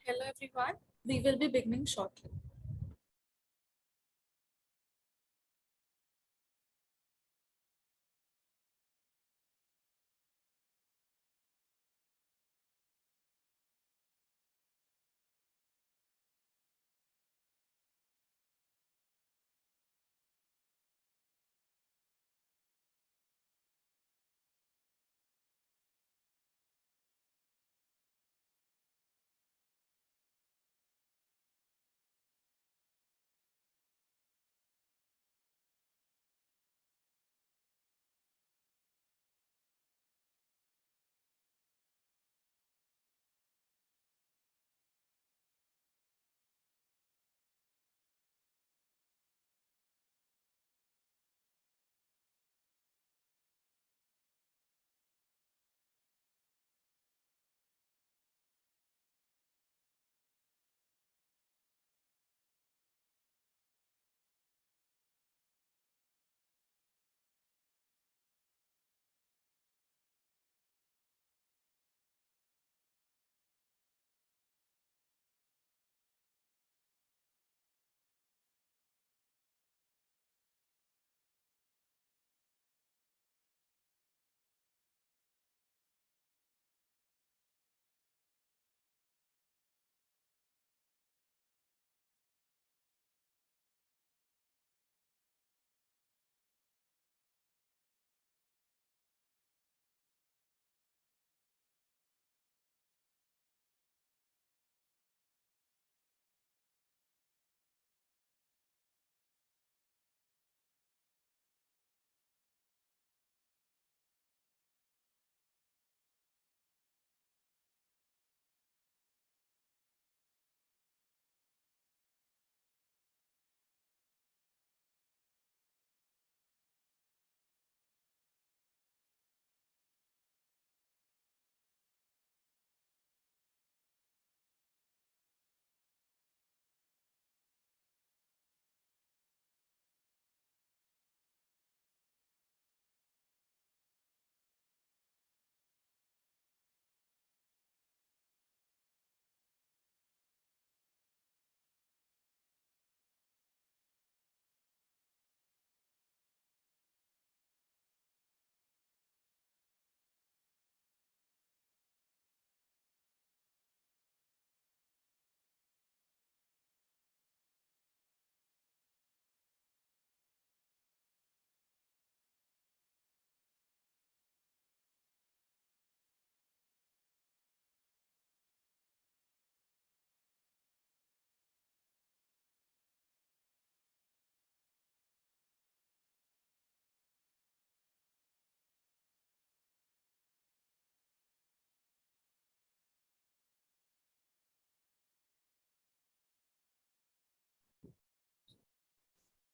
Hello everyone, we will be beginning shortly.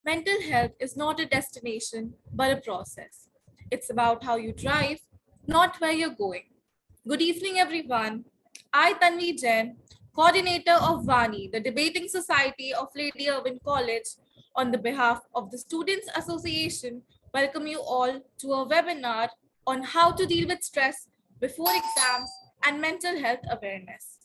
Mental health is not a destination, but a process. It's about how you drive, not where you're going. Good evening, everyone. I, Tanvi Jain, coordinator of Vani, the Debating Society of Lady Irwin College, on the behalf of the Students Association, welcome you all to a webinar on how to deal with stress before exams and mental health awareness.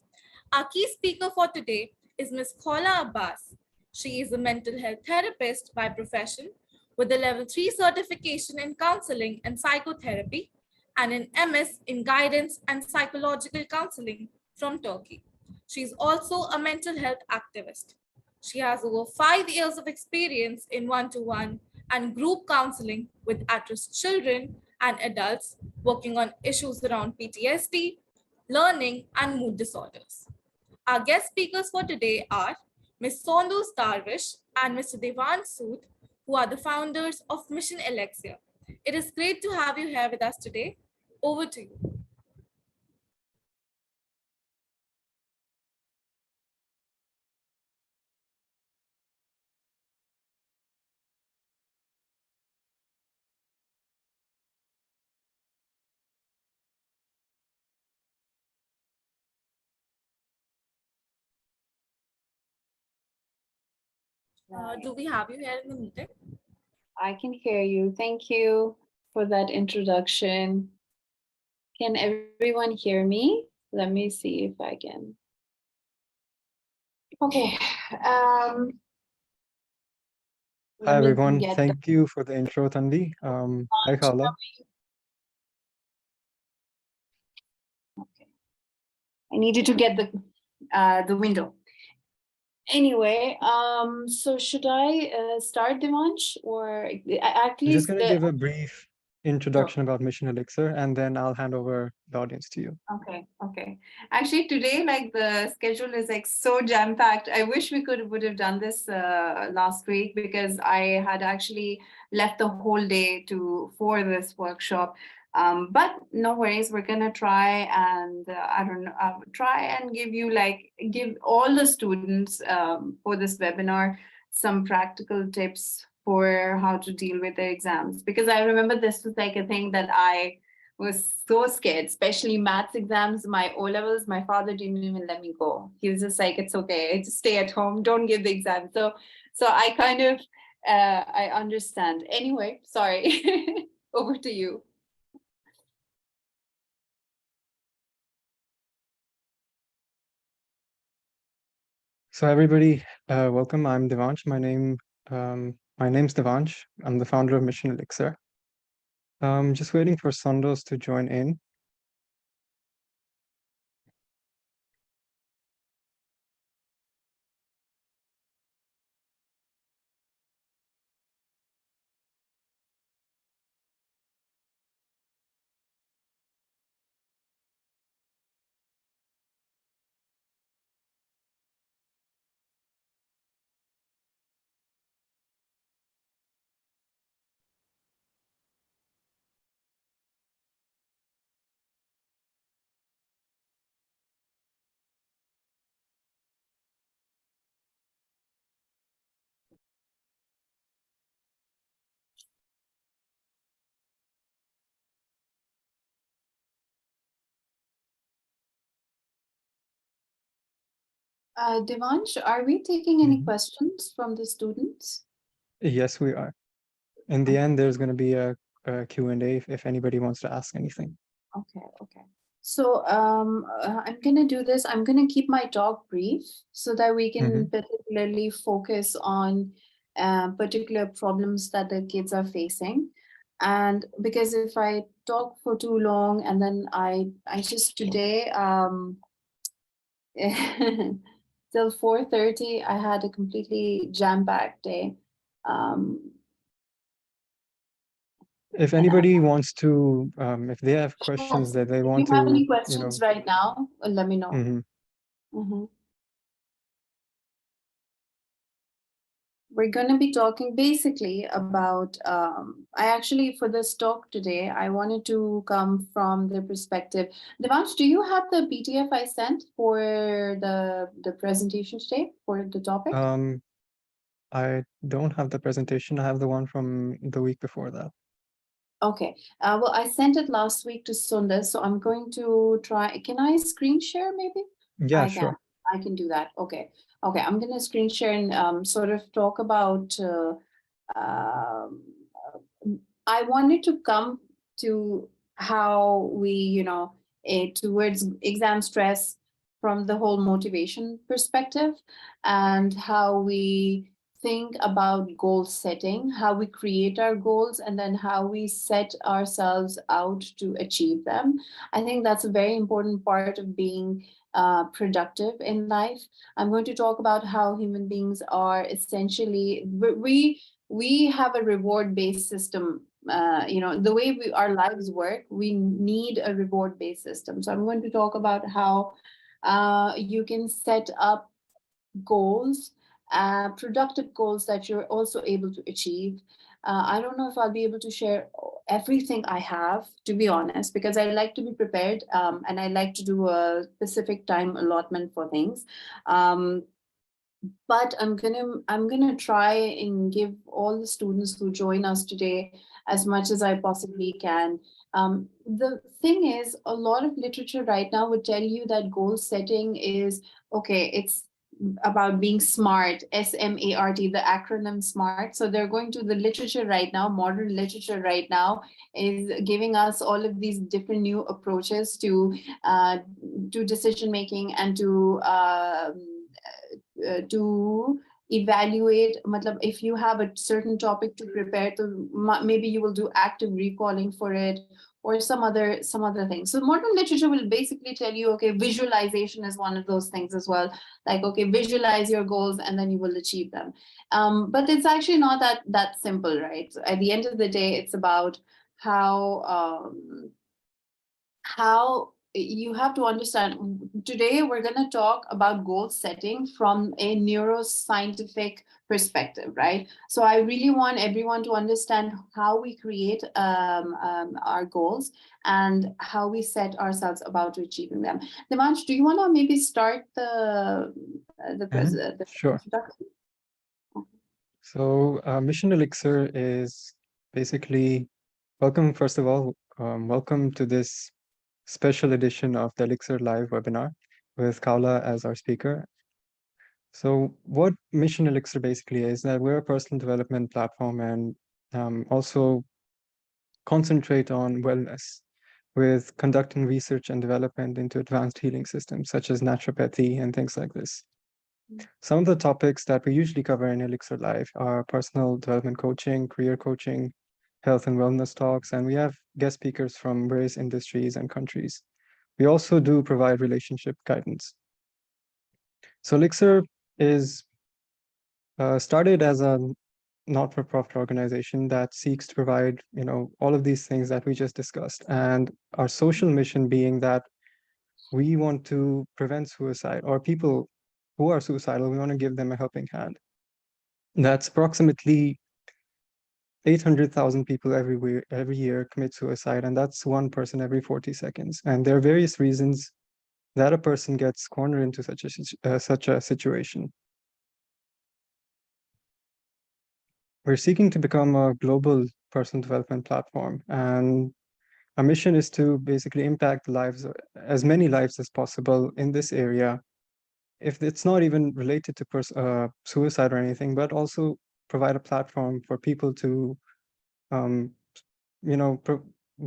Our key speaker for today is Ms. Khaula Abbass. She is a mental health therapist by profession with a level 3 certification in counseling and psychotherapy and an MS in guidance and psychological counseling from Turkey. She is also a mental health activist. She has over 5 years of experience in one to one and group counseling with at risk children and adults working on issues around PTSD, learning, and mood disorders. Our guest speakers for today are Ms. Sondus Darvish and Mr. Devan Sood, who are the founders of Mission Elixir. It is great to have you here with us today. Over to you. Do we have you here in the meeting? I can hear you. Thank you for that introduction. Can everyone hear me? Let me see if I can. Okay. Um, Hi Let me everyone, get the thank you for the intro, Tanvi. Hi Khaula. okay. I needed to get the window. Anyway, so should I start, Devansh, or at I'm just least going to the give a brief introduction about Mission Elixir and then I'll hand over the audience to you. okay. Actually, today, like the schedule is like so jam-packed. I wish we would have done this last week because I had actually left the whole day to for this workshop. But no worries, we're gonna try and I don't know, try and give all the students for this webinar some practical tips for how to deal with their exams. Because I remember this was like a thing that I was so scared, especially maths exams, my O levels. My father didn't even let me go. He was just like, "It's okay, just stay at home, don't give the exam." So I kind of, I understand. Anyway, sorry. Over to you. So everybody, welcome. I'm Devansh. My name's Devansh. I'm the founder of Mission Elixir. Just waiting for Sandoz to join in. Devansh, are we taking any Mhm. questions from the students? Yes, we are. In the end, there's going to be a Q&A if anybody wants to ask anything. Okay. So I'm gonna do this. I'm gonna keep my talk brief so that we can Mhm. particularly focus on particular problems that the kids are facing. And because if I talk for too long and then I just today till 4:30 I had a completely jam-packed day. Um, If and anybody wants to, if they have sure, questions that they if want you have to, any questions right now, let me know. mhm. Mhm. We're going to be talking basically about, I actually, for this talk today, I wanted to come from the perspective. Devansh, do you have the PDF I sent for the presentation today for the topic? Um, I don't have the presentation. I have the one from the week before that. Okay. Well, I sent it last week to Sundar, so I'm going to try. Can I screen share maybe? Yeah, I can. sure. I can do that. Okay. Okay. I'm going to screen share and sort of talk about um, I wanted to come to how we, towards exam stress from the whole motivation perspective and how we think about goal setting, how we create our goals, and then how we set ourselves out to achieve them. I think that's a very important part of being productive in life. I'm going to talk about how human beings are essentially we have a reward based system. The way our lives work, we need a reward based system. So I'm going to talk about how you can set up goals, productive goals that you're also able to achieve. I don't know if I'll be able to share everything I have, to be honest, because I like to be prepared, and I like to do a specific time allotment for things. Um, but I'm gonna try and give all the students who join us today as much as I possibly can. The thing is, a lot of literature right now would tell you that goal setting is okay. It's about being smart, SMART, the acronym SMART. So they're going to the literature right now, modern literature right now is giving us all of these different new approaches to decision making and to to evaluate, matlab, if you have a certain topic to prepare, to maybe you will do active recalling for it, or some other things. So modern literature will basically tell you, okay, visualization is one of those things as well. Like, okay, visualize your goals and then you will achieve them. But it's actually not that simple, right? So at the end of the day, it's about how you have to understand. Today we're going to talk about goal setting from a neuroscientific perspective, right? So I really want everyone to understand how we create our goals and how we set ourselves about to achieving them. Devansh, do you want to maybe start the Sure. introduction? So Mission Elixir is basically, welcome, first of all, welcome to this special edition of the Elixir Live webinar with Khaula as our speaker. So what Mission Elixir basically is that we're a personal development platform and also concentrate on wellness with conducting research and development into advanced healing systems such as naturopathy and things like this. Some of the topics that we usually cover in Elixir Live are personal development coaching, career coaching, health and wellness talks, and we have guest speakers from various industries and countries. We also do provide relationship guidance. So Elixir is started as a not-for-profit organization that seeks to provide, all of these things that we just discussed. And our social mission being that we want to prevent suicide, or people who are suicidal, we want to give them a helping hand. That's approximately 800,000 people every year commit suicide, and that's one person every 40 seconds. And there are various reasons that a person gets cornered into such a situation. We're seeking to become a global personal development platform, and our mission is to basically impact lives, as many lives as possible in this area. If it's not even related to suicide or anything, but also provide a platform for people to, um,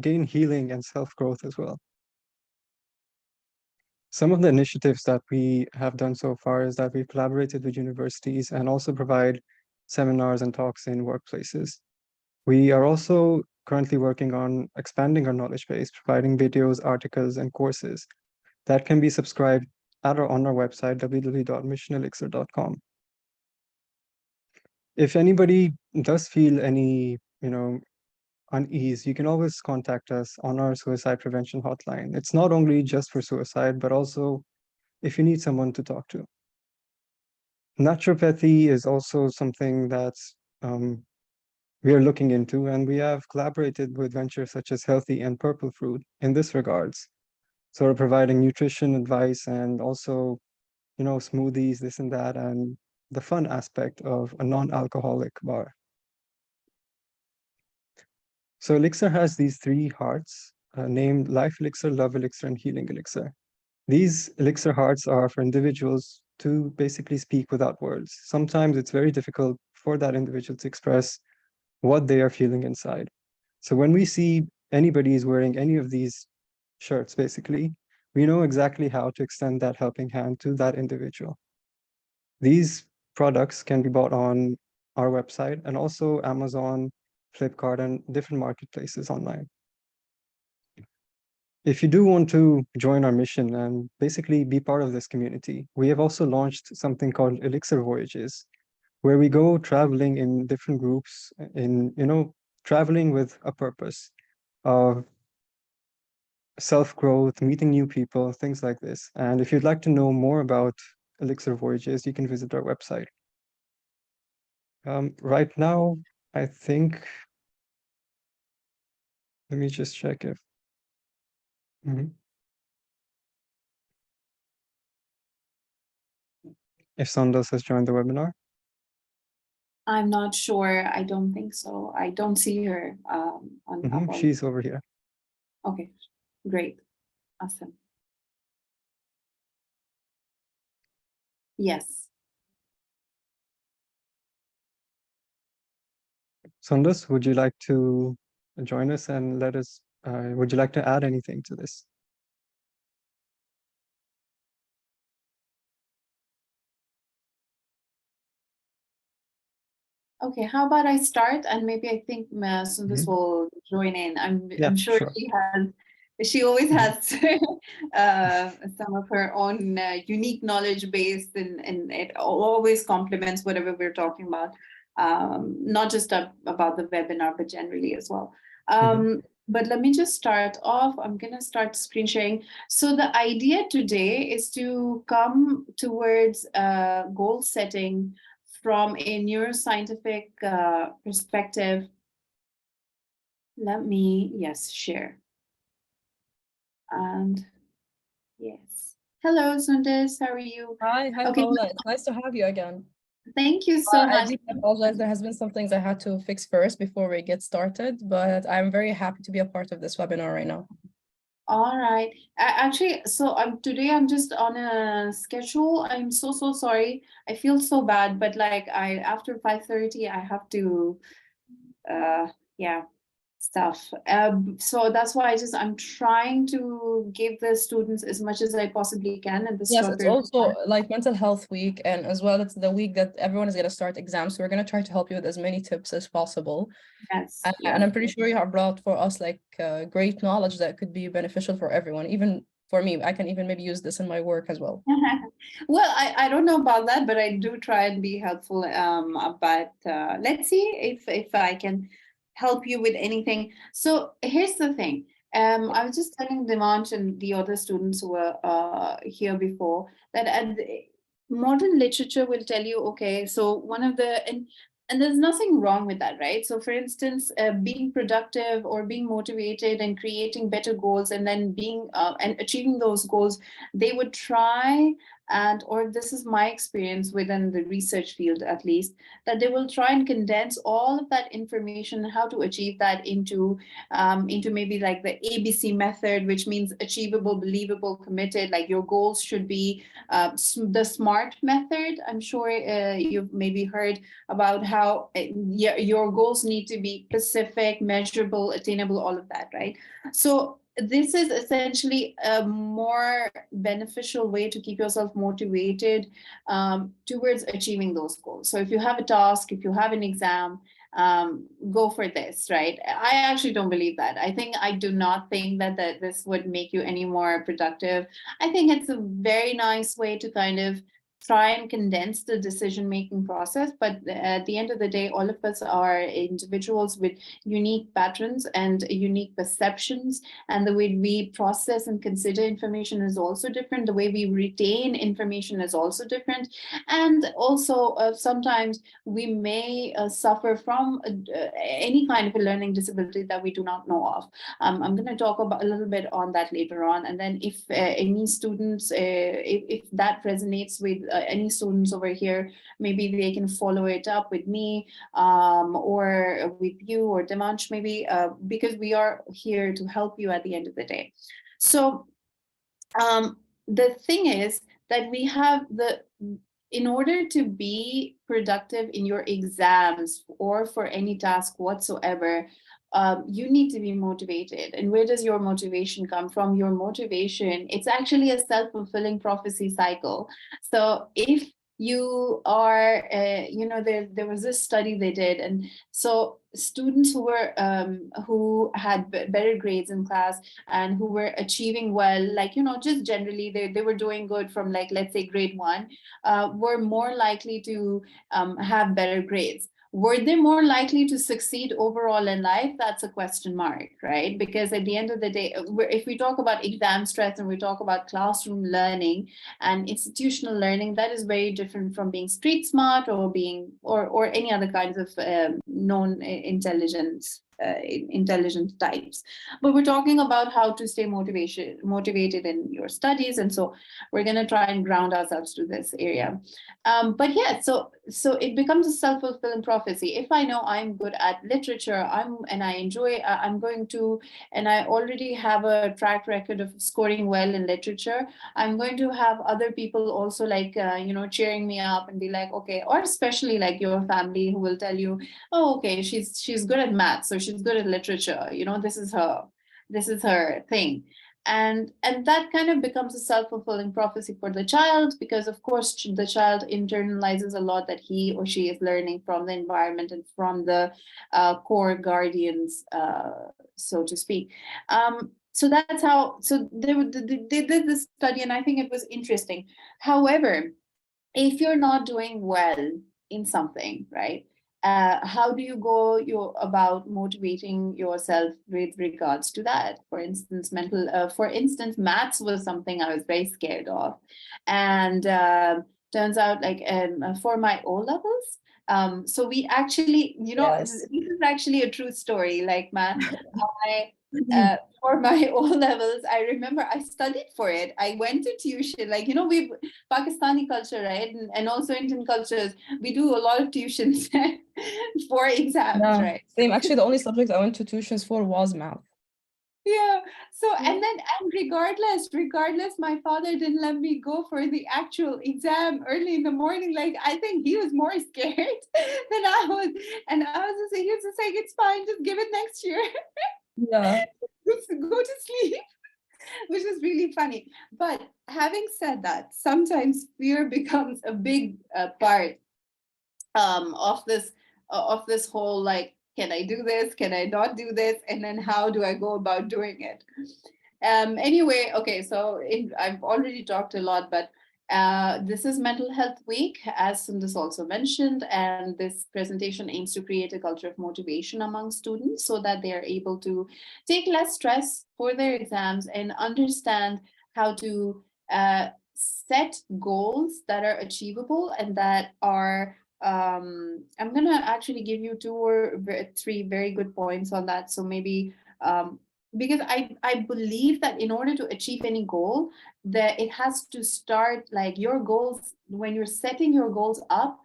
gain healing and self-growth as well. Some of the initiatives that we have done so far is that we've collaborated with universities and also provide seminars and talks in workplaces. We are also currently working on expanding our knowledge base, providing videos, articles, and courses that can be subscribed on our website, www.missionelixir.com. If anybody does feel any, unease, you can always contact us on our suicide prevention hotline. It's not only just for suicide, but also if you need someone to talk to. Naturopathy is also something that's we are looking into, and we have collaborated with ventures such as Healthy and Purple Fruit in this regards. So we're providing nutrition advice and also, smoothies, this and that, and the fun aspect of a non-alcoholic bar. So Elixir has these three hearts named Life Elixir, Love Elixir, and Healing Elixir. These Elixir hearts are for individuals to basically speak without words. Sometimes it's very difficult for that individual to express what they are feeling inside. So when we see anybody is wearing any of these shirts, basically, we know exactly how to extend that helping hand to that individual. These products can be bought on our website and also Amazon, Flipkart, and different marketplaces online. If you do want to join our mission and basically be part of this community, we have also launched something called Elixir Voyages, where we go traveling in different groups traveling with a purpose of self-growth, meeting new people, things like this. And if you'd like to know more about Elixir Voyages, you can visit our website. Right now, I think, let me just check if, if Sandas has joined the webinar. I'm not sure. I don't think so. I don't see her on She's over here. Okay, great. Awesome. Yes. Sandas, would you like to join us and would you like to add anything to this? Okay, how about I start, and maybe I think Sundus Mhm. will join in. Yeah, I'm sure sure. she always Mhm. has some of her own unique knowledge base, and it always complements whatever we're talking about. Not just about the webinar, but generally as well. Mhm. But let me just start off. I'm gonna start screen sharing. So the idea today is to come towards goal setting from a neuroscientific perspective. Let me, yes, share. And yes. Hello, Sundis. How are you? Hi, Okay, Khaula. It's nice to have you again. thank you so I much. deeply apologize. There has been some things I had to fix first before we get started, but I'm very happy to be a part of this webinar right now. All right. Actually, so today I'm just on a schedule. I'm so sorry. I feel so bad, but like I after 5:30 I have to yeah, stuff. So that's why I'm trying to give the students as much as I possibly can in this Yes, short it's period of also time. like mental health week, and as well, it's the week that everyone is going to start exams. So we're going to try to help you with as many tips as possible. Yes, And yes. I'm pretty sure you have brought for us like great knowledge that could be beneficial for everyone, even for me. I can even maybe use this in my work as well. Well, I don't know about that, but I do try and be helpful. But let's see if I can help you with anything. So here's the thing. I was just telling Dimansh and the other students who were here before that modern literature will tell you, okay, so one of the and there's nothing wrong with that, right? So, for instance, being productive or being motivated and creating better goals, and then being and achieving those goals, they would try and, or this is my experience within the research field at least, that they will try and condense all of that information, how to achieve that into maybe like the ABC method, which means achievable, believable, committed. Like your goals should be the SMART method. I'm sure you've maybe heard about how your goals need to be specific, measurable, attainable, all of that, right? So this is essentially a more beneficial way to keep yourself motivated towards achieving those goals. So if you have a task, if you have an exam, go for this, right? I actually don't believe that. I do not think that this would make you any more productive. I think it's a very nice way to kind of try and condense the decision making process, but at the end of the day, all of us are individuals with unique patterns and unique perceptions, and the way we process and consider information is also different. The way we retain information is also different, and also sometimes we may suffer from any kind of a learning disability that we do not know of. I'm going to talk about a little bit on that later on, and then if any students, if that resonates with any students over here, maybe they can follow it up with me or with you or Dimansh, maybe, because we are here to help you at the end of the day. So the thing is that we have in order to be productive in your exams or for any task whatsoever, you need to be motivated. And where does your motivation come from? Your motivation, it's actually a self-fulfilling prophecy cycle. So if you are, there was this study they did, and so students who had better grades in class and who were achieving well, like, just generally they were doing good from, like, let's say grade 1, were more likely to have better grades. Were they more likely to succeed overall in life? That's a question mark, right? Because at the end of the day, if we talk about exam stress and we talk about classroom learning and institutional learning, that is very different from being street smart or being or any other kinds of known intelligence. Intelligent types, but we're talking about how to stay motivated in your studies, and so we're going to try and ground ourselves to this area. But yeah, so it becomes a self-fulfilling prophecy. If I know I'm good at literature, and I enjoy, I'm going to, and I already have a track record of scoring well in literature, I'm going to have other people also, like, cheering me up and be like, okay, or especially like your family, who will tell you, oh, okay, she's good at maths, so she's good at literature, this is her thing. And that kind of becomes a self-fulfilling prophecy for the child, because of course the child internalizes a lot that he or she is learning from the environment and from the core guardians, so to speak. So that's how, so they did this study, and I think it was interesting. However, if you're not doing well in something, right? How do you go about motivating yourself with regards to that? For instance, maths was something I was very scared of, and turns out like for my O levels. So we actually, Yes. this is actually a true story. Like I for my O levels, I remember I studied for it. I went to tuition, like, we Pakistani culture, right? And also Indian cultures, we do a lot of tuitions for exams, Yeah, right? same. Actually, the only subject I went to tuitions for was math. Yeah. So, and regardless, my father didn't let me go for the actual exam early in the morning. Like, I think he was more scared than I was. And I was just, he was just like, it's fine, just give it next year. Yeah. Just go to sleep. Which is really funny. But having said that, sometimes fear becomes a big part of this whole, like, can I do this? Can I not do this? And then how do I go about doing it? Anyway, okay, so I've already talked a lot, but this is Mental Health Week, as Sundus also mentioned, and this presentation aims to create a culture of motivation among students so that they are able to take less stress for their exams and understand how to set goals that are achievable and that are I'm gonna actually give you two or three very good points on that. So maybe because I believe that in order to achieve any goal, that it has to start, like, your goals, when you're setting your goals up,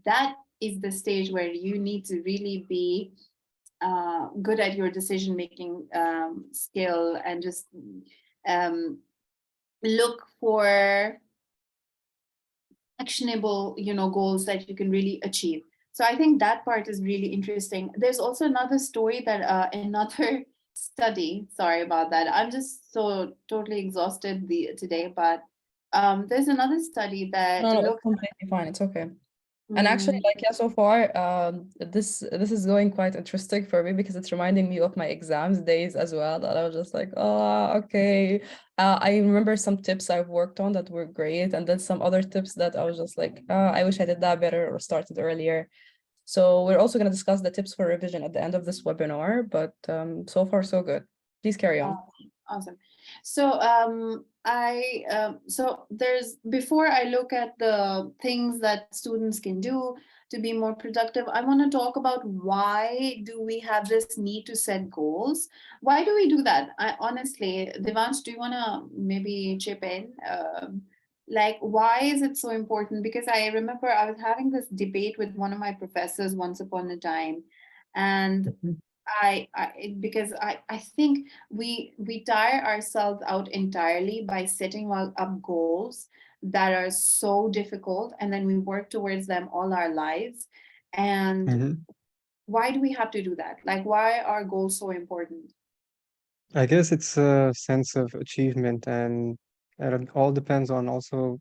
that is the stage where you need to really be good at your decision making skill, and just um, look for actionable, goals that you can really achieve. So I think that part is really interesting. There's also another story that another study, sorry about that, I'm just so totally exhausted today, but there's another study that No, no, it's looked. completely fine. It's okay. And actually, like, yeah, so far, this is going quite interesting for me because it's reminding me of my exams days as well. And I was just like, oh, okay. I remember some tips I've worked on that were great, and then some other tips that I was just like, I wish I did that better or started earlier. So we're also going to discuss the tips for revision at the end of this webinar, but so far so good. Please carry on. Awesome. So so there's, before I look at the things that students can do to be more productive, I want to talk about why do we have this need to set goals? Why do we do that? Honestly, Devansh, do you want to maybe chip in? Like, why is it so important? Because I remember I was having this debate with one of my professors once upon a time, and Mhm. because I think we tire ourselves out entirely by setting up goals that are so difficult, and then we work towards them all our lives. And Mhm. why do we have to do that? Like, why are goals so important? I guess it's a sense of achievement, and it all depends on also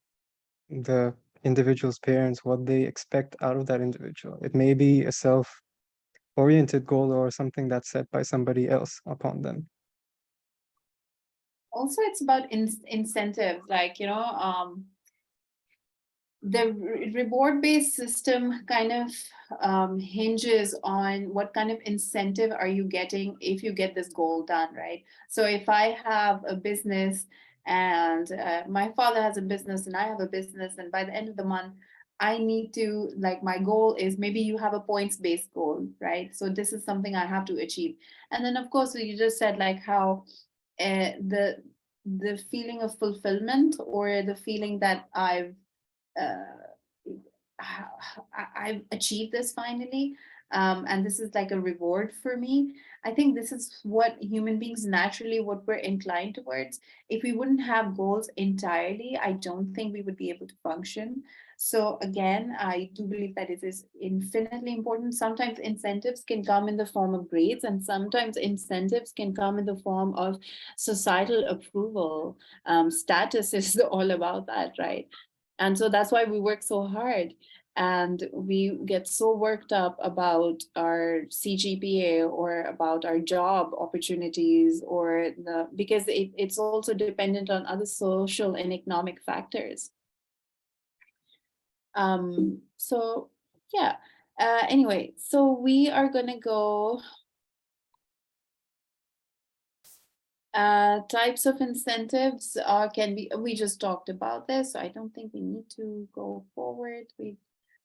the individual's parents, what they expect out of that individual. It may be a self-oriented goal or something that's set by somebody else upon them. Also, it's about incentives, like, the reward-based system kind of hinges on what kind of incentive are you getting if you get this goal done, right? So if I have a business, and my father has a business and I have a business, and by the end of the month, I need to, like, my goal is, maybe you have a points-based goal, right? So this is something I have to achieve. And then of course, you just said, like, how the feeling of fulfillment, or the feeling that uh, I've achieved this finally. And this is like a reward for me. I think this is what human beings naturally, what we're inclined towards. If we wouldn't have goals entirely, I don't think we would be able to function. So again, I do believe that it is infinitely important. Sometimes incentives can come in the form of grades, and sometimes incentives can come in the form of societal approval. Status is all about that, right? And so that's why we work so hard. And we get so worked up about our CGPA or about our job opportunities, or because it's also dependent on other social and economic factors. So yeah, anyway, so we are gonna go types of incentives can be, we just talked about this, so I don't think we need to go forward. We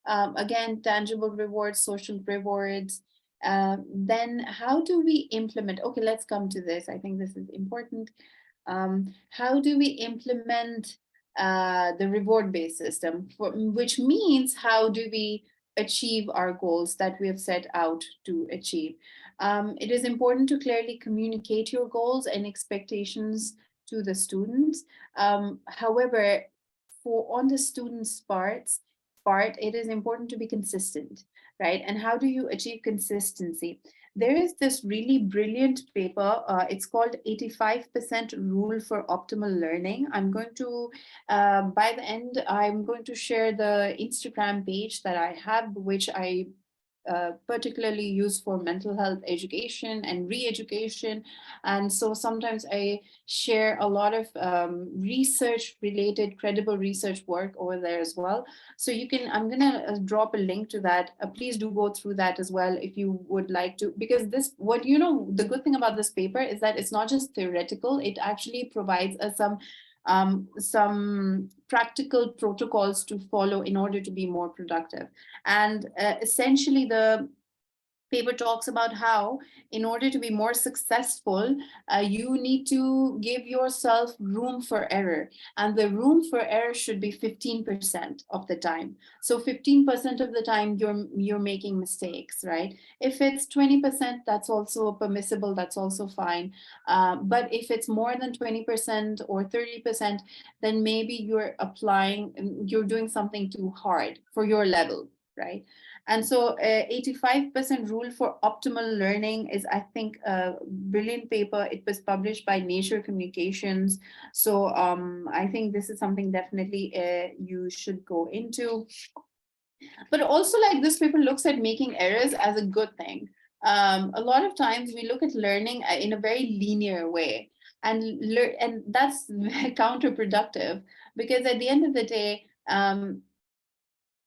again, tangible rewards, social rewards. Then how do we implement? Okay, let's come to this. I think this is important. How do we implement the reward-based system, which means how do we achieve our goals that we have set out to achieve? It is important to clearly communicate your goals and expectations to the students. However, on the students' part, it is important to be consistent, right? And how do you achieve consistency? There is this really brilliant paper. It's called 85% Rule for Optimal Learning. I'm going to, by the end, I'm going to share the Instagram page that I have, which I particularly used for mental health education and re-education. And so sometimes I share a lot of research related, credible research work over there as well. So you can, I'm gonna drop a link to that. Please do go through that as well if you would like to, because this, what you know, the good thing about this paper is that it's not just theoretical, it actually provides us some practical protocols to follow in order to be more productive. And essentially the paper talks about how, in order to be more successful, you need to give yourself room for error. And the room for error should be 15% of the time. So 15% of the time you're making mistakes, right? If it's 20%, that's also permissible, that's also fine. But if it's more than 20% or 30%, then maybe you're doing something too hard for your level, right? And so 85% rule for optimal learning is, I think, a brilliant paper. It was published by Nature Communications. So I think this is something definitely you should go into. But also, like, this paper looks at making errors as a good thing. A lot of times we look at learning in a very linear way, and that's counterproductive, because at the end of the day,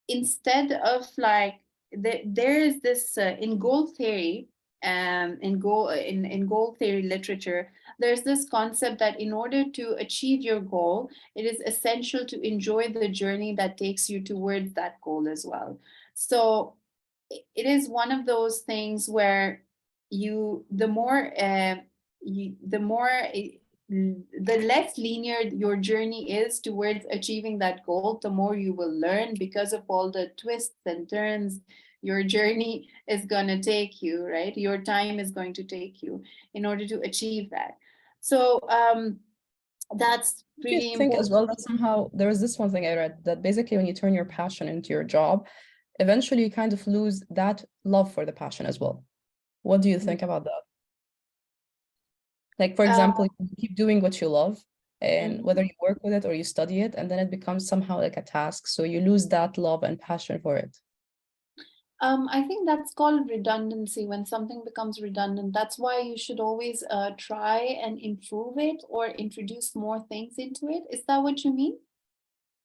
instead of like, there is this in goal theory, in goal theory literature, there's this concept that in order to achieve your goal, it is essential to enjoy the journey that takes you towards that goal as well. So it is one of those things where the more the less linear your journey is towards achieving that goal, the more you will learn, because of all the twists and turns your journey is going to take you, right? Your time is going to take you in order to achieve that. So that's really I think as important. well that somehow there is this one thing I read, that basically when you turn your passion into your job, eventually you kind of lose that love for the passion as well. What do you think about that? Like, for example, you keep doing what you love, and whether you work with it or you study it, and then it becomes somehow like a task. So you lose that love and passion for it. I think that's called redundancy. When something becomes redundant, that's why you should always try and improve it or introduce more things into it. Is that what you mean?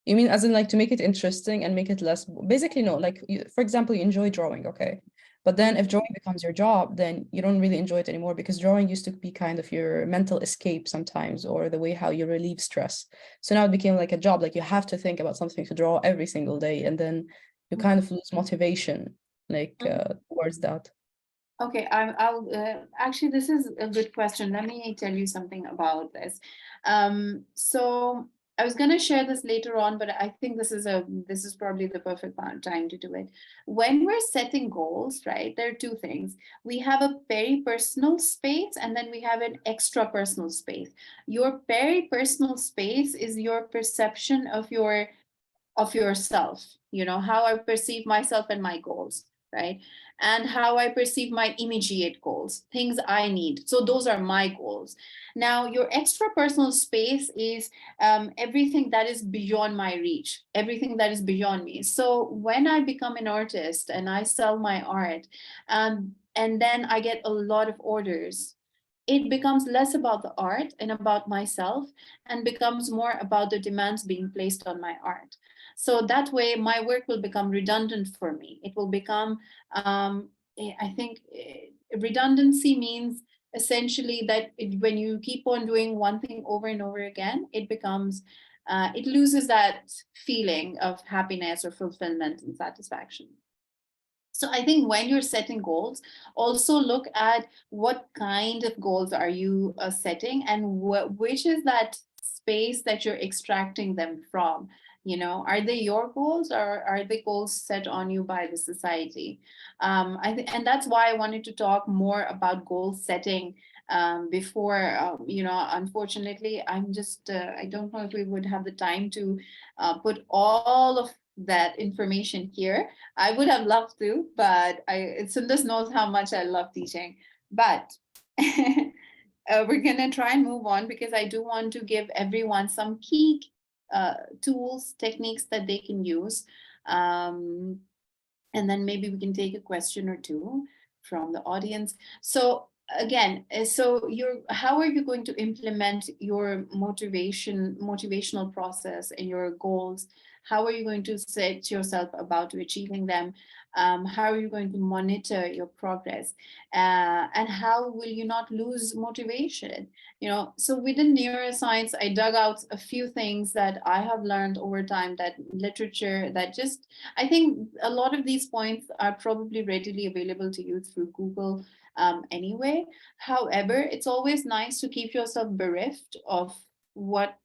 You mean as in like to make it interesting and make it less, basically, no, like for example, you enjoy drawing, okay? But then if drawing becomes your job, then you don't really enjoy it anymore, because drawing used to be kind of your mental escape sometimes, or the way how you relieve stress. So now it became like a job, like you have to think about something to draw every single day, and then you kind of lose motivation like towards that. Okay, I'll actually, this is a good question. Let me tell you something about this. So I was going to share this later on, but I think this is probably the perfect time to do it. When we're setting goals, right, there are two things. We have a peri-personal space, and then we have an extra-personal space. Your peri-personal space is your perception of your of yourself, how I perceive myself and my goals, right? And how I perceive my immediate goals, things I need. So those are my goals. Now, your extra personal space is everything that is beyond my reach, everything that is beyond me. So when I become an artist and I sell my art, and then I get a lot of orders, it becomes less about the art and about myself, and becomes more about the demands being placed on my art. So that way, my work will become redundant for me. It will become, I think, redundancy means essentially that when you keep on doing one thing over and over again, it becomes, it loses that feeling of happiness or fulfillment and satisfaction. So I think when you're setting goals, also look at what kind of goals are you setting, and which is that space that you're extracting them from. Are they your goals, or are they goals set on you by the society? And that's why I wanted to talk more about goal setting before. Unfortunately, I don't know if we would have the time to put all of that information here. I would have loved to, but Sundar knows how much I love teaching. But we're gonna try and move on, because I do want to give everyone some key tools, techniques that they can use. And then maybe we can take a question or two from the audience. So again, how are you going to implement your motivational process and your goals? How are you going to set yourself about achieving them? How are you going to monitor your progress? And how will you not lose motivation? So within neuroscience, I dug out a few things that I have learned over time, that literature, that just, I think a lot of these points are probably readily available to you through Google anyway. However, it's always nice to keep yourself bereft of what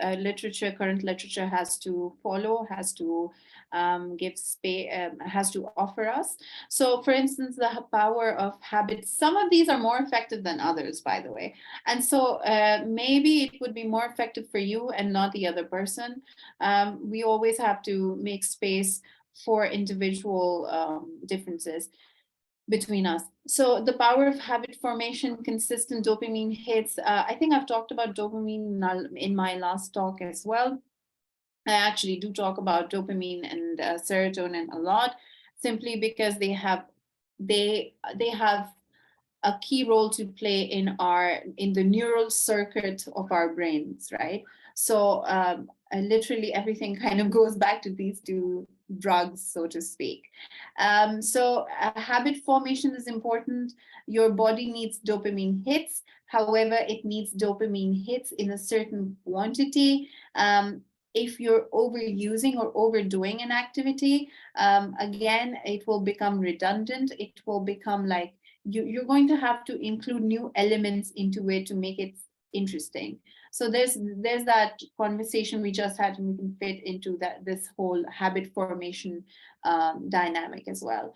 current literature has to follow, has to give space, has to offer us. So for instance, the power of habits, some of these are more effective than others, by the way. And so maybe it would be more effective for you and not the other person. We always have to make space for individual differences between us. So the power of habit formation, consistent dopamine hits. I think I've talked about dopamine in my last talk as well. I actually do talk about dopamine and serotonin a lot, simply because they have a key role to play in the neural circuit of our brains, right? So literally everything kind of goes back to these two drugs, so to speak. So habit formation is important. Your body needs dopamine hits. However, it needs dopamine hits in a certain quantity. If you're overusing or overdoing an activity, again, it will become redundant. It will become like you're going to have to include new elements into it to make it interesting. So there's that conversation we just had, and we can fit into this whole habit formation dynamic as well.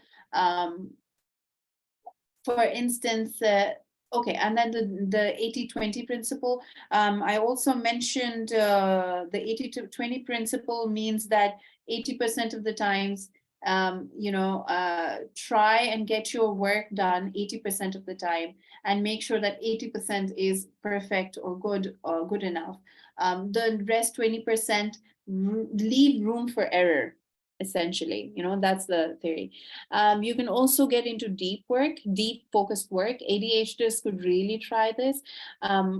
For instance, okay, and then the 80-20 principle. I also mentioned the 80-20 principle means that 80% of the times, try and get your work done 80% of the time, and make sure that 80% is perfect or good enough. The rest 20%, leave room for error. Essentially, that's the theory. You can also get into deep focused work. ADHDers could really try this.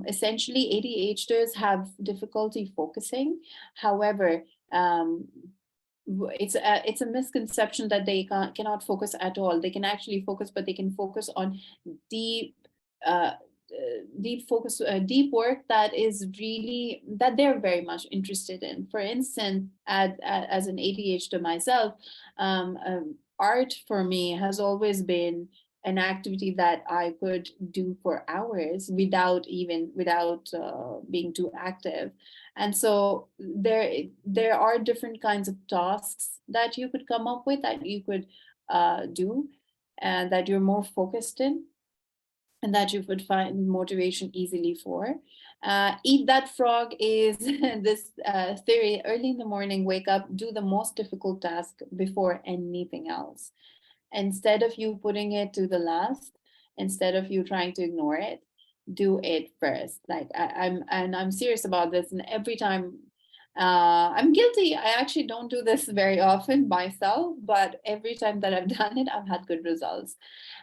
Essentially, ADHDers have difficulty focusing. However, it's a misconception that they cannot focus at all. They can actually focus, but they can focus on deep deep work that they're very much interested in. For instance, as an ADHD myself, art for me has always been an activity that I could do for hours without being too active. And so there are different kinds of tasks that you could come up with, that you could do, and that you're more focused in. and that you would find motivation easily for. Eat that frog is this theory: early in the morning, wake up, do the most difficult task before anything else. Instead of you putting it to the last, instead of you trying to ignore it, do it first. Like I'm serious about this, and every time I'm guilty. I actually don't do this very often myself, but every time that I've done it, I've had good results.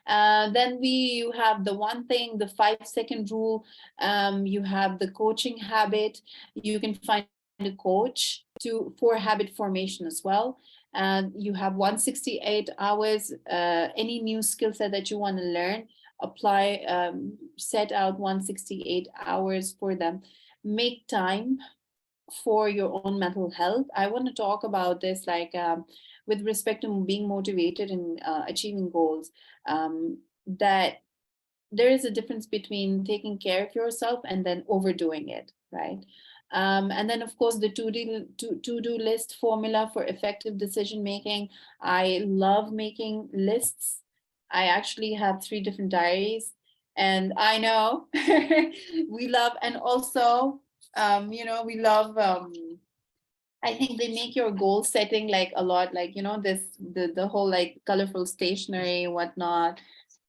Then you have the one thing, the 5-second rule. You have the coaching habit. You can find a coach for habit formation as well. And you have 168 hours. Any new skill set that you want to learn, apply, set out 168 hours for them. Make time for your own mental health. I want to talk about this, like, with respect to being motivated and achieving goals, that there is a difference between taking care of yourself and then overdoing it, right? And then, of course, the to-do list formula for effective decision making. I love making lists. I actually have 3 different diaries, and I know we love, and also, we love. I think they make your goal setting like a lot, like, the whole like colorful stationery, whatnot.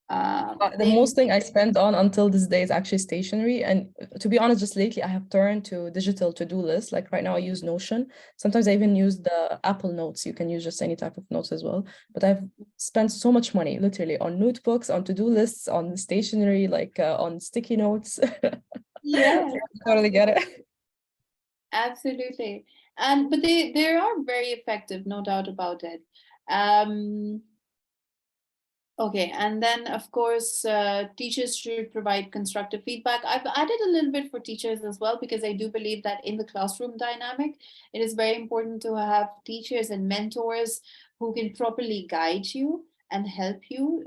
The most thing I spend on until this day is actually stationery. And to be honest, just lately I have turned to digital to-do lists. Like right now I use Notion. Sometimes I even use the Apple Notes. You can use just any type of notes as well. But I've spent so much money literally on notebooks, on to-do lists, on stationery, like on sticky notes. Yeah, Totally get it. absolutely. But they are very effective, no doubt about it. Okay, and then of course, teachers should provide constructive feedback. I've added a little bit for teachers as well, because I do believe that in the classroom dynamic, it is very important to have teachers and mentors who can properly guide you and help you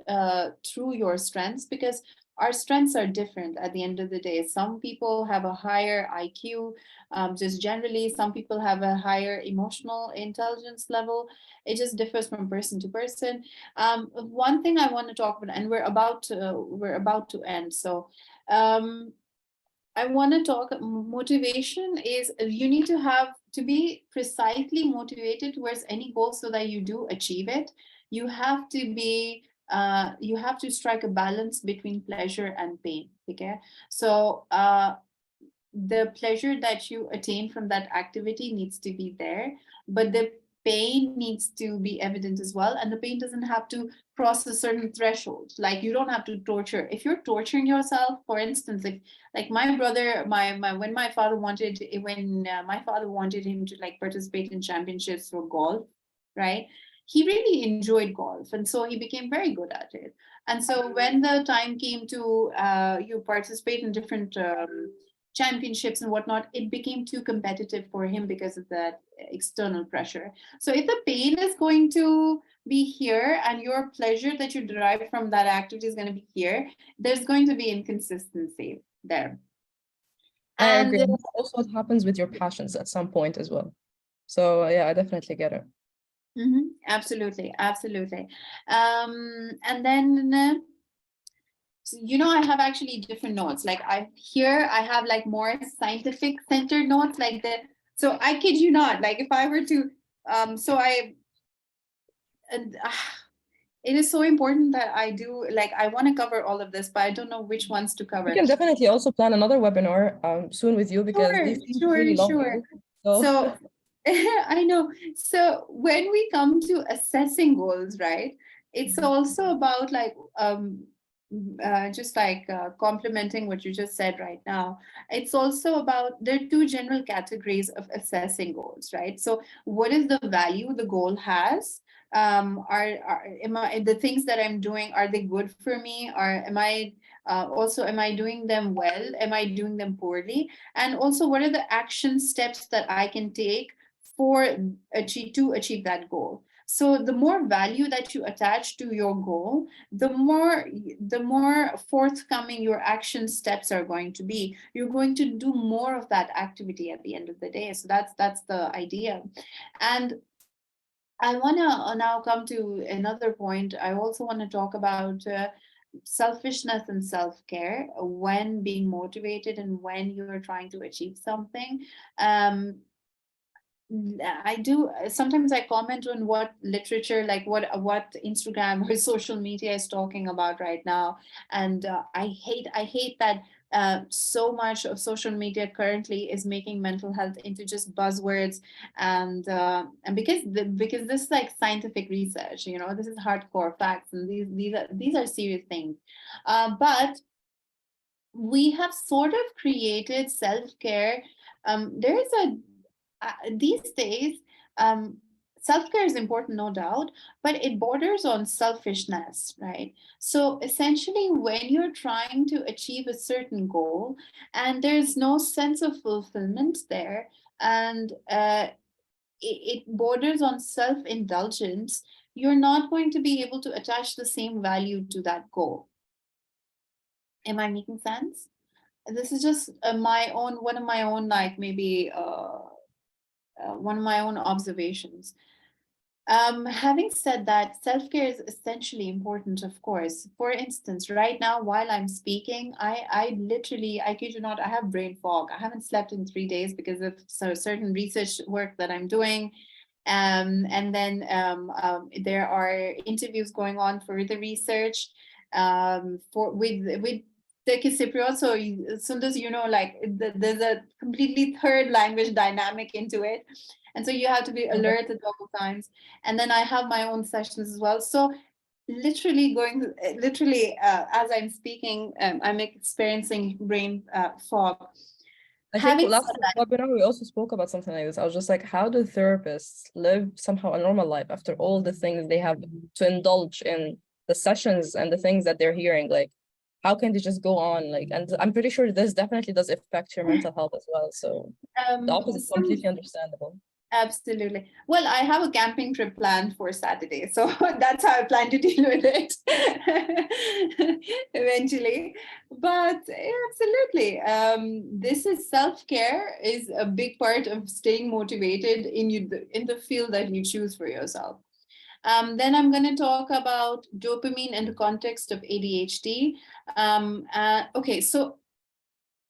through your strengths, because our strengths are different at the end of the day. Some people have a higher IQ, just generally, some people have a higher emotional intelligence level. It just differs from person to person. One thing I want to talk about, and we're about to end. So, I want to talk. Motivation is, you need to be precisely motivated towards any goal so that you do achieve it. You have to be. You have to strike a balance between pleasure and pain. Okay, so the pleasure that you attain from that activity needs to be there, but the pain needs to be evident as well. And the pain doesn't have to cross a certain threshold. Like, you don't have to torture. If you're torturing yourself, for instance, if, like, my brother, when my father wanted, my father wanted him to like participate in championships for golf, right? He really enjoyed golf, and so he became very good at it. And so when the time came to you participate in different championships and whatnot, it became too competitive for him because of that external pressure. So if the pain is going to be here and your pleasure that you derive from that activity is going to be here, there's going to be inconsistency there. I And agree. That's also what happens with your passions at some point as well. So yeah, I definitely get it. absolutely, absolutely. And then I have actually different notes. Like, I have like more scientific centered notes, like so I kid you not, like if I were to, so I, and it is so important that I do, like, I want to cover all of this, but I don't know which ones to cover. We can definitely also plan another webinar soon with you, because Sure, these things sure, really love sure. you. So So I know. So when we come to assessing goals, right, it's also about like just like complementing what you just said right now. It's also about, there are 2 general categories of assessing goals, right? So what is the value the goal has? The things that I'm doing, are they good for me, or am I doing them well? Am I doing them poorly? And also, what are the action steps that I can take to achieve that goal? So the more value that you attach to your goal, the more forthcoming your action steps are going to be. You're going to do more of that activity at the end of the day. So that's the idea. And I want to now come to another point. I also want to talk about selfishness and self-care when being motivated and when you're trying to achieve something. I do sometimes I comment on what literature, like what Instagram or social media is talking about right now, and I hate that so much of social media currently is making mental health into just buzzwords, and because this is like scientific research, you know, this is hardcore facts, and these are serious things, but we have sort of created self-care. There is a these days, um, self-care is important, no doubt, but it borders on selfishness, right? So essentially, when you're trying to achieve a certain goal and there's no sense of fulfillment there, and it borders on self-indulgence, you're not going to be able to attach the same value to that goal. Am I making sense? This is just my own, one of my own, like maybe one of my own observations. Having said that, self-care is essentially important, of course. For instance, right now, while I'm speaking, I literally, I kid you not, I have brain fog. I haven't slept in 3 days because of certain research work that I'm doing. And then there are interviews going on for the research for with Turkish Cypriot. So as soon as you know, like there's a completely third language dynamic into it, and so you have to be alert at all times. And then I have my own sessions as well. So literally as I'm speaking, I'm experiencing brain fog. I think Having last said that, webinar we also spoke about something like this. I was just like, how do therapists live somehow a normal life after all the things they have to indulge in, the sessions and the things that they're hearing? Like, how can they just go on? Like, and I'm pretty sure this definitely does affect your mental health as well. So the opposite is completely understandable. absolutely. Well, I have a camping trip planned for Saturday, so that's how I plan to deal with it eventually. But absolutely, this is self-care is a big part of staying motivated in the field that you choose for yourself. Then I'm going to talk about dopamine in the context of ADHD. Okay, so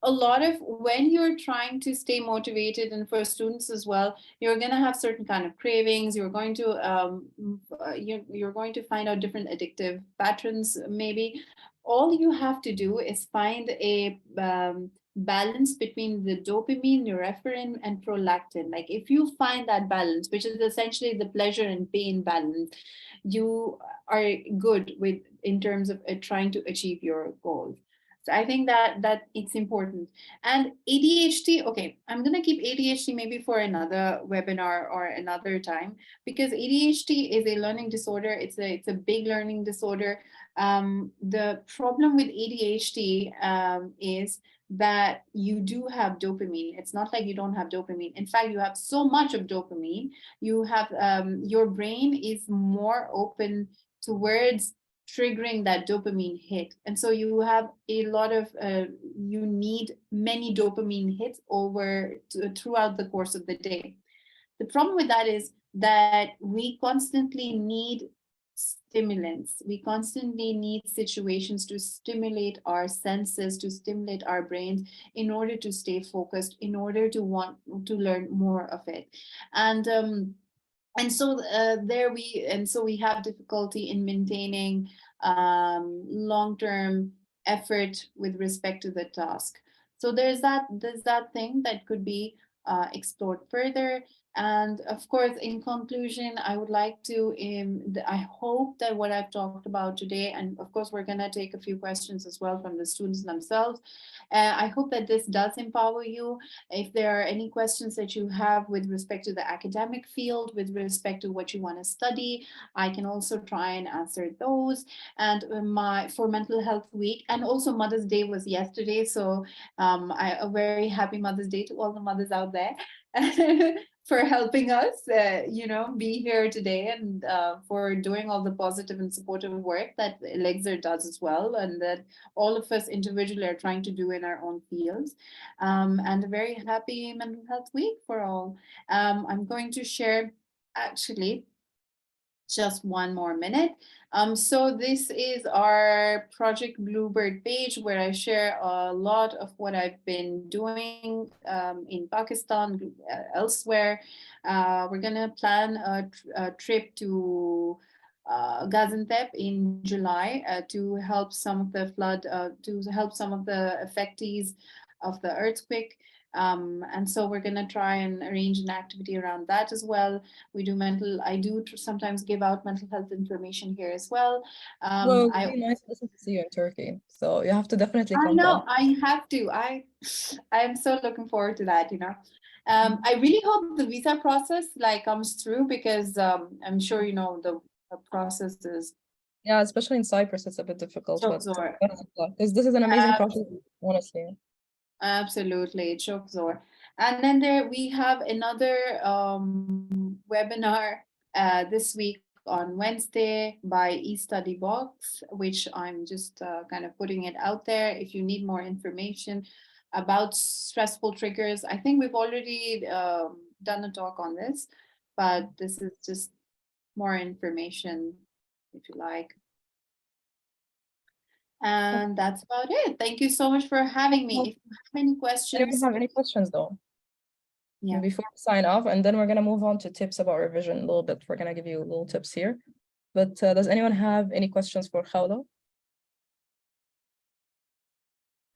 a lot of when you're trying to stay motivated, and for students as well, you're going to have certain kind of cravings. You're going to you're going to find out different addictive patterns. Maybe all you have to do is find a balance between the dopamine, norepinephrine, and prolactin. Like if you find that balance, which is essentially the pleasure and pain balance, you are good with in terms of trying to achieve your goals. So I think that it's important. And ADHD, okay, I'm gonna keep ADHD maybe for another webinar or another time, because ADHD is a learning disorder. It's a big learning disorder. The problem with ADHD is that you do have dopamine. It's not like you don't have dopamine. In fact, you have so much of dopamine. You have your brain is more open towards triggering that dopamine hit. And so you have a lot of, you need many dopamine hits throughout the course of the day. The problem with that is that we constantly need stimulants. We constantly need situations to stimulate our senses, to stimulate our brains in order to stay focused, in order to want to learn more of it. And so we have difficulty in maintaining long-term effort with respect to the task. So there's that thing that could be explored further. And of course, in conclusion, I would like to, I hope that what I've talked about today, and of course, we're going to take a few questions as well from the students themselves. I hope that this does empower you. If there are any questions that you have with respect to the academic field, with respect to what you want to study, I can also try and answer those. And for Mental Health Week, and also Mother's Day was yesterday, so a very happy Mother's Day to all the mothers out there. For helping us, be here today, and for doing all the positive and supportive work that Elixir does as well, and that all of us individually are trying to do in our own fields. And a very happy Mental Health Week for all. I'm going to share, actually, just one more minute. So this is our Project Bluebird page where I share a lot of what I've been doing in Pakistan, elsewhere. We're gonna plan a trip to Gaziantep in July to help some of the to help some of the affectees of the earthquake. And so we're going to try and arrange an activity around that as well. I do sometimes give out mental health information here as well. Well, it would be nice to see you in Turkey. So you have to definitely I come know, back. I have to. I am so looking forward to that, I really hope the visa process comes through because I'm sure the process is Yeah, especially in Cyprus, it's a bit difficult, but Chokzor. because this is an amazing process, honestly. Absolutely, Chokzor. And then we have another webinar this week on Wednesday by eStudy Box, which I'm just kind of putting it out there. If you need more information about stressful triggers, I think we've already done a talk on this, but this is just more information if you like. And that's about it. Thank you so much for having me. If you have any questions. Anyone have any questions though? Yeah. Before we sign off, and then we're gonna move on to tips about revision a little bit. We're gonna give you little tips here. But does anyone have any questions for Khaula?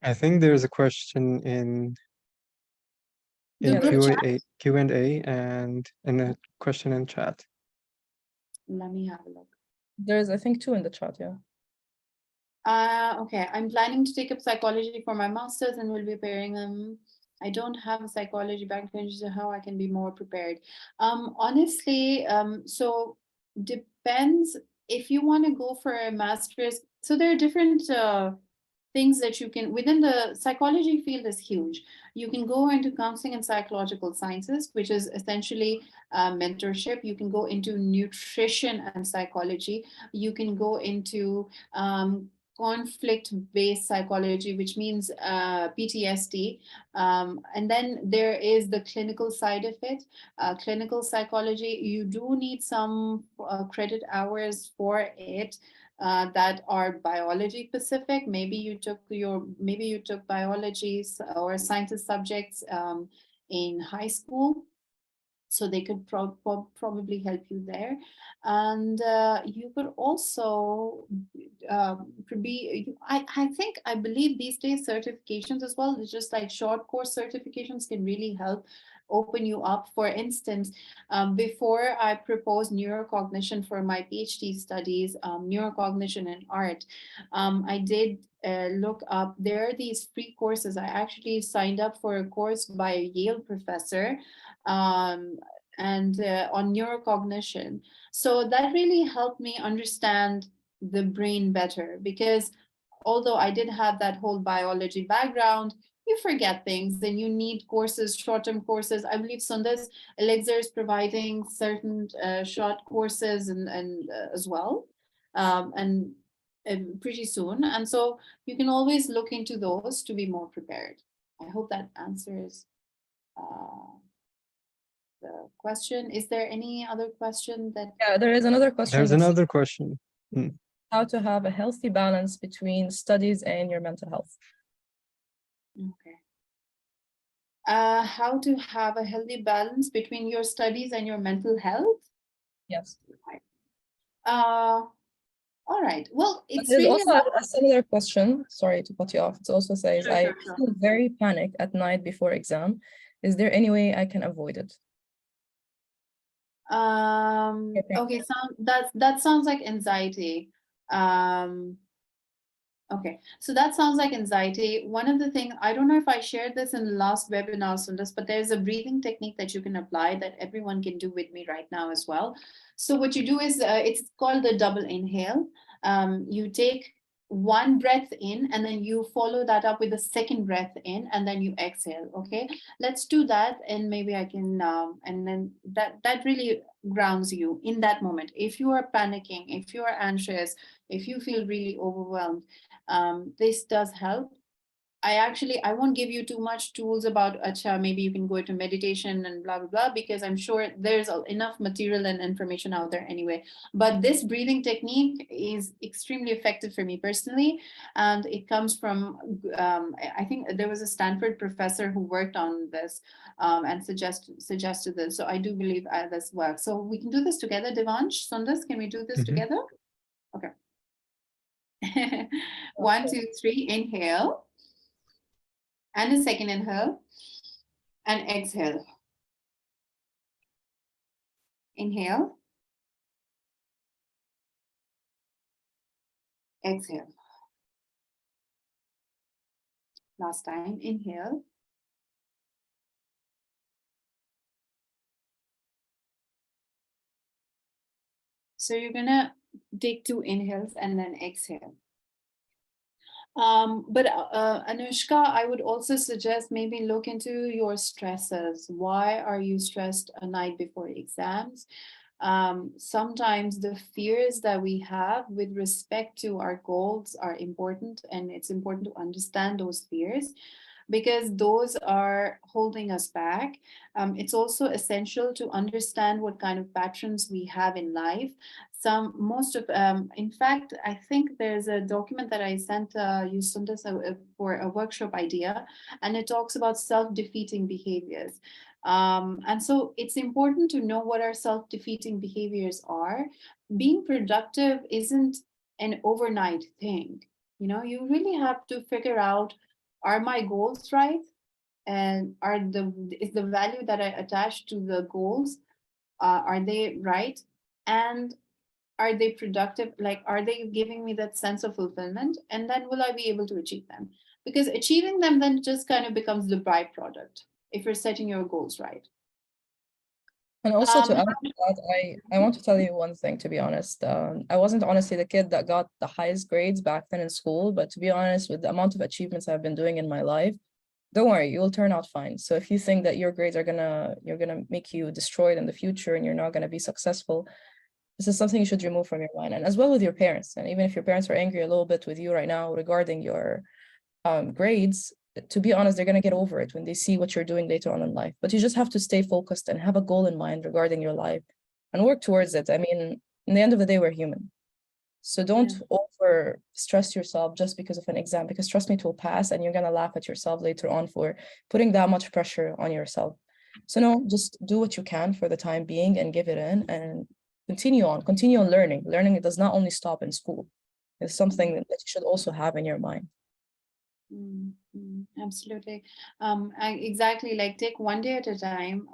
I think there's a question in Q&A and a question in chat. Let me have a look. There's, I think, 2 in the chat, yeah. Okay, I'm planning to take up psychology for my master's and will be pairing them. I don't have a psychology background, so how I can be more prepared. Honestly, so depends if you want to go for a master's. So there are different things that you can, within the psychology field is huge. You can go into counseling and psychological sciences, which is essentially mentorship. You can go into nutrition and psychology. You can go into conflict-based psychology, which means PTSD. And then there is the clinical side of it. Clinical psychology, you do need some credit hours for it. That are biology specific. Maybe you took biology or sciences subjects in high school, so they could probably help you there. And you could also I believe these days certifications as well, it's just like short course certifications can really help open you up. For instance, before I proposed neurocognition for my PhD studies, neurocognition and art, I did look up, there are these free courses. I actually signed up for a course by a Yale professor and on neurocognition. So that really helped me understand the brain better, because although I did have that whole biology background, you forget things and you need courses, short-term courses. I believe Sundas Elixir is providing certain short courses and as well, and pretty soon. And so you can always look into those to be more prepared. I hope that answers the question. Is there any other question that? Yeah, there is another question. There's another question. How to have a healthy balance between studies and your mental health. Okay. How to have a healthy balance between your studies and your mental health? Yes. All right. Well, it's There's really also a similar question. Sorry to cut you off. It also says, I feel very panicked at night before exam. Is there any way I can avoid it? Okay, so that sounds like anxiety. Okay, so that sounds like anxiety. One of the things, I don't know if I shared this in the last webinar, Sundas, but there's a breathing technique that you can apply that everyone can do with me right now as well. So what you do is, it's called the double inhale. You take one breath in and then you follow that up with a second breath in and then you exhale. Okay, let's do that, and maybe I can and then that really grounds you in that moment. If you are panicking, if you are anxious, if you feel really overwhelmed, this does help. I won't give you too much tools about acha, maybe you can go to meditation and blah blah blah, because I'm sure there's enough material and information out there anyway. But this breathing technique is extremely effective for me personally, and it comes from I think there was a Stanford professor who worked on this and suggested this. So I do believe this works. So we can do this together, Devansh, Sundas, can we do this together? Okay. 1, 2, 3, inhale. And a second inhale. And exhale. Inhale. Exhale. Last time, inhale. So you're gonna take 2 inhales and then exhale. But Anushka, I would also suggest maybe look into your stresses. Why are you stressed a night before exams? Sometimes the fears that we have with respect to our goals are important, and it's important to understand those fears because those are holding us back. It's also essential to understand what kind of patterns we have in life. In fact, I think there's a document that I sent you, Sundar, for a workshop idea, and it talks about self-defeating behaviors. And so it's important to know what our self-defeating behaviors are. Being productive isn't an overnight thing. You know, you really have to figure out, are my goals right? And is the value that I attach to the goals, are they right? And are they productive? Like, are they giving me that sense of fulfillment? And then will I be able to achieve them? Because achieving them then just kind of becomes the byproduct if you're setting your goals right. And also to add to that, I want to tell you one thing, to be honest. I wasn't honestly the kid that got the highest grades back then in school, but to be honest, with the amount of achievements I've been doing in my life, don't worry, you will turn out fine. So if you think that your grades are you're gonna make you destroyed in the future and you're not gonna be successful, this is something you should remove from your mind. And as well with your parents. And even if your parents are angry a little bit with you right now regarding your grades, to be honest, they're going to get over it when they see what you're doing later on in life. But you just have to stay focused and have a goal in mind regarding your life and work towards it. I mean, in the end of the day, we're human. So don't over stress yourself just because of an exam, because trust me, it will pass and you're going to laugh at yourself later on for putting that much pressure on yourself. So no, just do what you can for the time being and give it in and continue on learning. Learning, it does not only stop in school. It's something that you should also have in your mind. Absolutely. Exactly, like take one day at a time.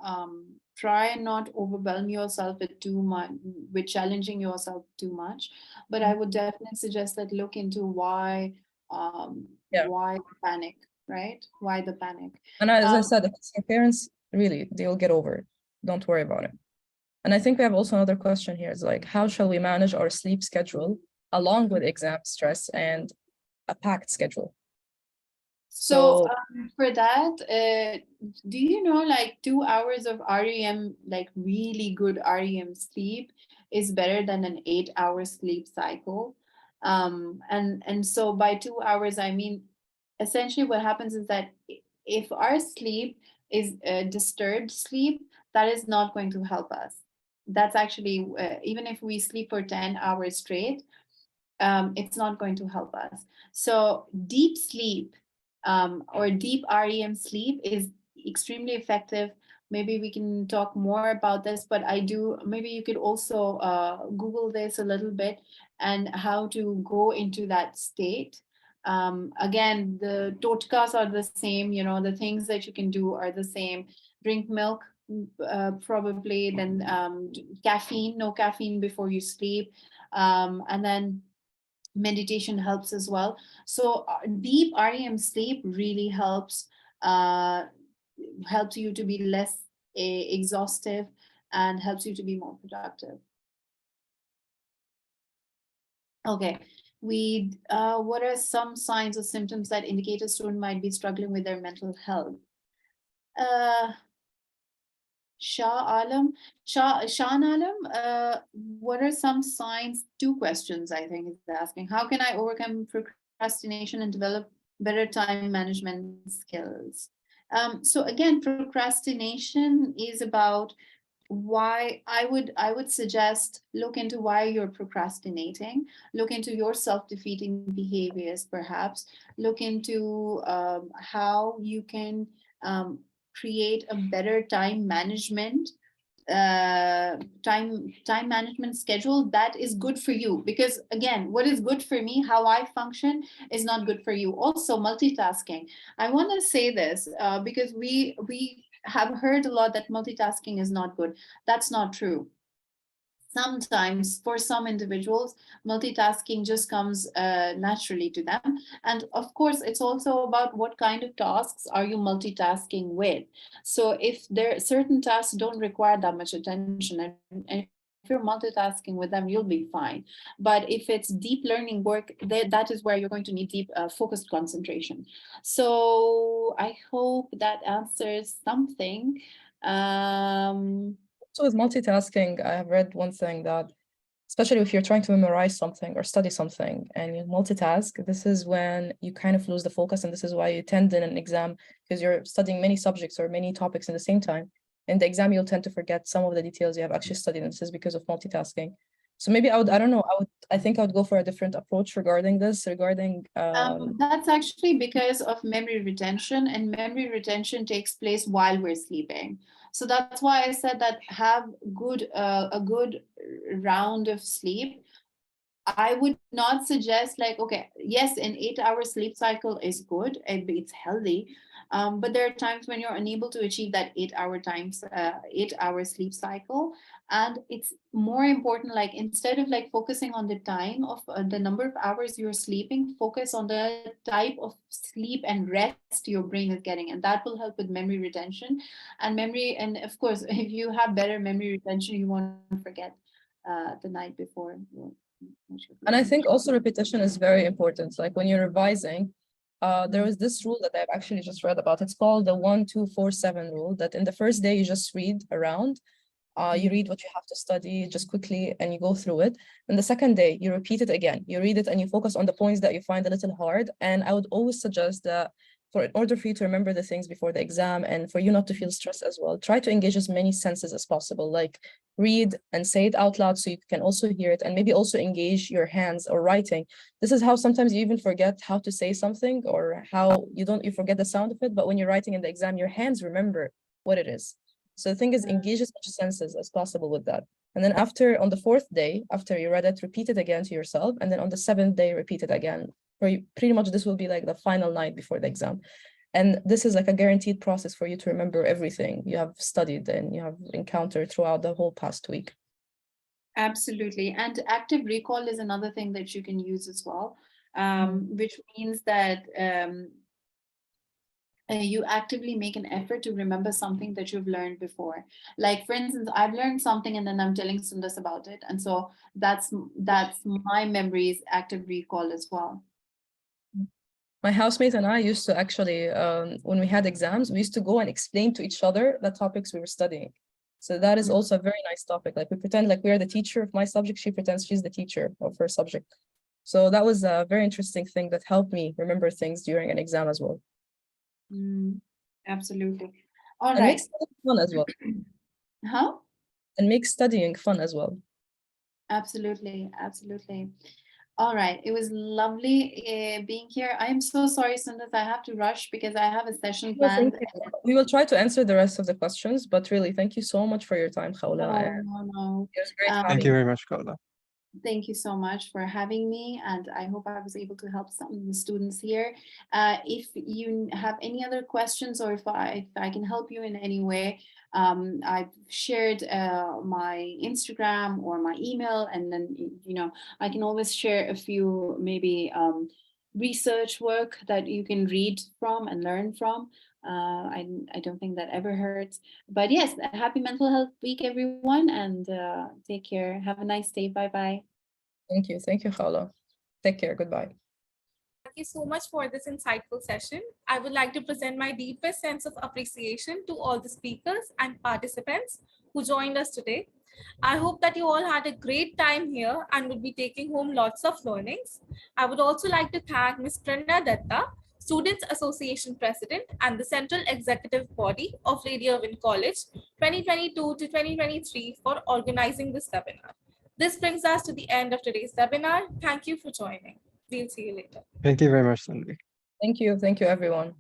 Try and not overwhelm yourself with too much, with challenging yourself too much. But I would definitely suggest that look into why the panic, right? Why the panic? And as I said, if it's your parents, really, they'll get over it. Don't worry about it. And I think we have also another question here. Is like, how shall we manage our sleep schedule along with exam stress and a packed schedule? So for that, do you know like 2 hours of REM, like really good REM sleep is better than an 8-hour sleep cycle? And so by 2 hours, I mean, essentially what happens is that if our sleep is disturbed sleep, that is not going to help us. That's actually, even if we sleep for 10 hours straight, it's not going to help us. So deep sleep or deep REM sleep is extremely effective. Maybe we can talk more about this, but maybe you could also Google this a little bit and how to go into that state. Again, the totkas are the same, you know, the things that you can do are the same. Drink milk, probably, then caffeine, no caffeine before you sleep. And then meditation helps as well. So deep REM sleep really helps you to be less exhaustive and helps you to be more productive. Okay, what are some signs or symptoms that indicate a student might be struggling with their mental health? Shahan Alam, what are some signs? 2 questions, I think, is asking. How can I overcome procrastination and develop better time management skills. So again, procrastination is about why I would suggest look into why you're procrastinating, look into your self-defeating behaviors, perhaps look into how you can create a better time management schedule that is good for you, because again, what is good for me, how I function, is not good for you. Also multitasking, I want to say this because we have heard a lot that multitasking is not good. That's not true. Sometimes for some individuals, multitasking just comes naturally to them. And of course, it's also about what kind of tasks are you multitasking with. So if there certain tasks don't require that much attention, and if you're multitasking with them, you'll be fine. But if it's deep learning work, that is where you're going to need deep focused concentration. So I hope that answers something. So with multitasking, I have read one thing that, especially if you're trying to memorize something or study something and you multitask, this is when you kind of lose the focus. And this is why you tend in an exam, because you're studying many subjects or many topics in the same time. In the exam, you'll tend to forget some of the details you have actually studied, and this is because of multitasking. So maybe I don't know, I think I would go for a different approach regarding this, That's actually because of memory retention, and memory retention takes place while we're sleeping. So that's why I said that have a good round of sleep. I would not suggest like, okay, yes, an 8-hour sleep cycle is good, it's healthy, but there are times when you're unable to achieve that 8-hour sleep cycle, and it's more important, like instead of like focusing on the time of the number of hours you're sleeping, focus on the type of sleep and rest your brain is getting, and that will help with memory retention and memory. And of course, if you have better memory retention, you won't forget the night before. And I think also repetition is very important. Like when you're revising, there was this rule that I've actually just read about. It's called the 1-2-4-7 rule, that in the first day you just read around. You read what you have to study just quickly and you go through it. And the second day, you repeat it again. You read it and you focus on the points that you find a little hard. And I would always suggest that in order for you to remember the things before the exam and for you not to feel stressed as well, try to engage as many senses as possible. Like read and say it out loud so you can also hear it, and maybe also engage your hands or writing. This is how sometimes you even forget how to say something, or how you forget the sound of it, but when you're writing in the exam, your hands remember what it is. So the thing is, engage as much senses as possible with that. And then on the fourth day, after you read it, repeat it again to yourself. And then on the seventh day, repeat it again. Pretty much this will be like the final night before the exam. And this is like a guaranteed process for you to remember everything you have studied and you have encountered throughout the whole past week. Absolutely. And active recall is another thing that you can use as well, which means that you actively make an effort to remember something that you've learned before. Like, for instance, I've learned something and then I'm telling Sundus about it. And so that's my memories, active recall as well. My housemate and I used to actually, when we had exams, we used to go and explain to each other the topics we were studying. So that is also a very nice topic. Like we pretend like we are the teacher of my subject, she pretends she's the teacher of her subject. So that was a very interesting thing that helped me remember things during an exam as well. Absolutely. All and right. makes studying fun as well. Huh? And makes studying fun as well. Absolutely. Absolutely. All right. It was lovely being here. I am so sorry, Sundus. I have to rush because I have a session planned. We will try to answer the rest of the questions, but really, thank you so much for your time, Khaula. No. It was great Thank you very much, Khaula. Thank you so much for having me, and I hope I was able to help some of the students here. If you have any other questions, or if I can help you in any way, I've shared my Instagram or my email, and then I can always share a few maybe research work that you can read from and learn from. I don't think that ever hurts. But yes, happy Mental Health Week, everyone, and take care. Have a nice day. Bye-bye. Thank you. Thank you, Khaula. Take care. Goodbye. Thank you so much for this insightful session. I would like to present my deepest sense of appreciation to all the speakers and participants who joined us today. I hope that you all had a great time here and will be taking home lots of learnings. I would also like to thank Ms. Prerna Datta, Students Association President and the Central Executive Body of Lady Irwin College 2022 to 2023 for organizing this webinar. This brings us to the end of today's webinar. Thank you for joining. We'll see you later. Thank you very much, Tanvi. Thank you everyone.